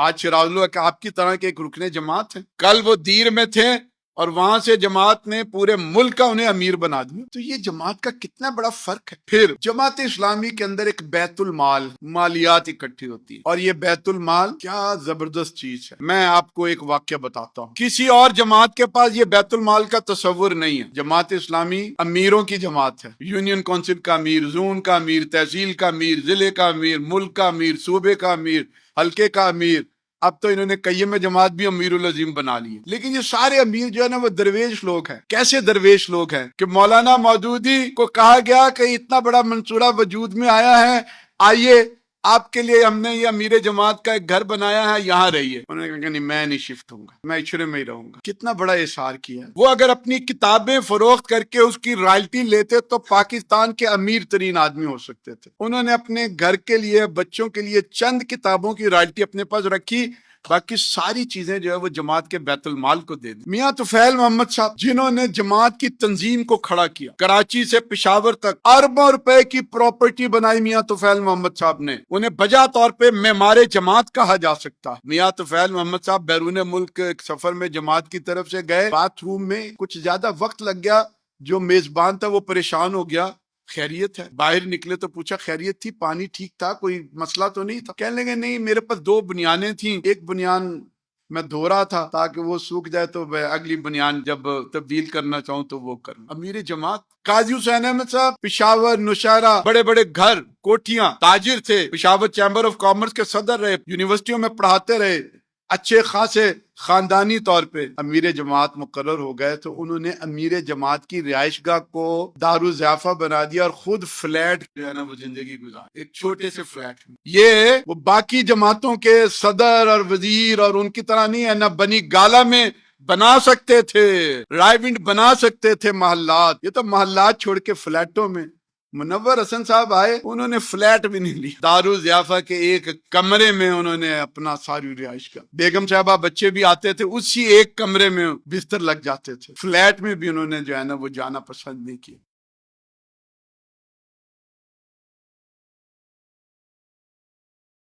आज शराजुल हक आपकी तरह के एक रुकने जमात है, कल वो दीर में थे और वहां से जमात ने पूरे मुल्क का उन्हें अमीर बना दिया। तो ये जमात का कितना बड़ा फर्क है। फिर जमात इस्लामी के अंदर एक बैतुल माल, मालियात इकट्ठी होती है, और ये बैतुल माल क्या जबरदस्त चीज है। मैं आपको एक वाक्य बताता हूँ, किसी और जमात के पास ये बैतुल माल का तस्वुर नहीं है। जमात इस्लामी अमीरों की जमात है। यूनियन काउंसिल का अमीर, जून का अमीर, तहसील का अमीर, जिले का अमीर, मुल्क का अमीर, सूबे का अमीर, हल्के का अमीर, अब तो इन्होंने कय्यम जमात भी अमीरुल अजीम बना लिए। लेकिन ये सारे अमीर जो है ना वो दरवेश लोग हैं। कैसे दरवेश लोग हैं कि मौलाना मौदूदी को कहा गया कि इतना बड़ा मंसूरा वजूद में आया है, आइए आपके लिए हमने ये अमीर जमात का एक घर बनाया है, यहाँ रहिए। उन्होंने कहा नहीं, मैं नहीं शिफ्ट होऊंगा, मैं इशरे में ही रहूंगा। कितना बड़ा इशार किया। वो अगर अपनी किताबें फरोख्त करके उसकी रॉयल्टी लेते तो पाकिस्तान के अमीर तरीन आदमी हो सकते थे। उन्होंने अपने घर के लिए, बच्चों के लिए चंद किताबों की रॉयल्टी अपने पास रखी, बाकी सारी चीजें जो है वो जमात के बैतुल माल को दे दी। मियां तुफैल मोहम्मद साहब, जिन्होंने जमात की तंजीम को खड़ा किया, कराची से पेशावर तक अरबों रुपए की प्रॉपर्टी बनाई मियां तुफैल मोहम्मद साहब ने। उन्हें बजा तौर पे मेमारे जमात कहा जा सकता है। मियां तुफैल मोहम्मद साहब बैरून मुल्क एक सफर में जमात की तरफ से गए, बाथरूम में कुछ ज्यादा वक्त लग गया, जो मेजबान था वो परेशान हो गया, खैरियत है? बाहर निकले तो पूछा खैरियत थी, पानी ठीक था, कोई मसला तो नहीं था? कहने लगे नहीं, मेरे पास 2 बुनियानें थी, एक बुनियान मैं धो रहा था ताकि वो सूख जाए तो मैं अगली बुनियान जब तब्दील करना चाहूं तो वो कर। अमीर जमात काजी हुसैन अहमद साहब, पेशावर, नौशहरा, बड़े बड़े घर, कोठियां, ताजिर थे, पेशावर चैम्बर ऑफ कॉमर्स के सदर रहे, यूनिवर्सिटियों में पढ़ाते रहे, अच्छे खासे खानदानी तौर पे अमीर जमात मुकर्रर हो गए। तो उन्होंने अमीर जमात की रिहाइशगाह को दारुल ज़ियाफ़ा बना दिया और खुद फ्लैट जो है ना वो जिंदगी गुजार, एक छोटे से फ्लैट में। ये वो बाकी जमातों के सदर और वजीर और उनकी तरह नहीं है, ना बनी गाला में बना सकते थे, रायविंड बना सकते थे महल्लात, ये तो महल्लात छोड़ के फ्लैटों में। मुनव्वर हसन साहब आए, उन्होंने फ्लैट भी नहीं लिया, दारुल ज़ियाफ़ा के एक कमरे में उन्होंने अपना सारी रिहाइश का। बेगम साहबा बच्चे भी आते थे, उसी एक कमरे में बिस्तर लग जाते थे। फ्लैट में भी उन्होंने जो है ना वो जाना पसंद नहीं किया।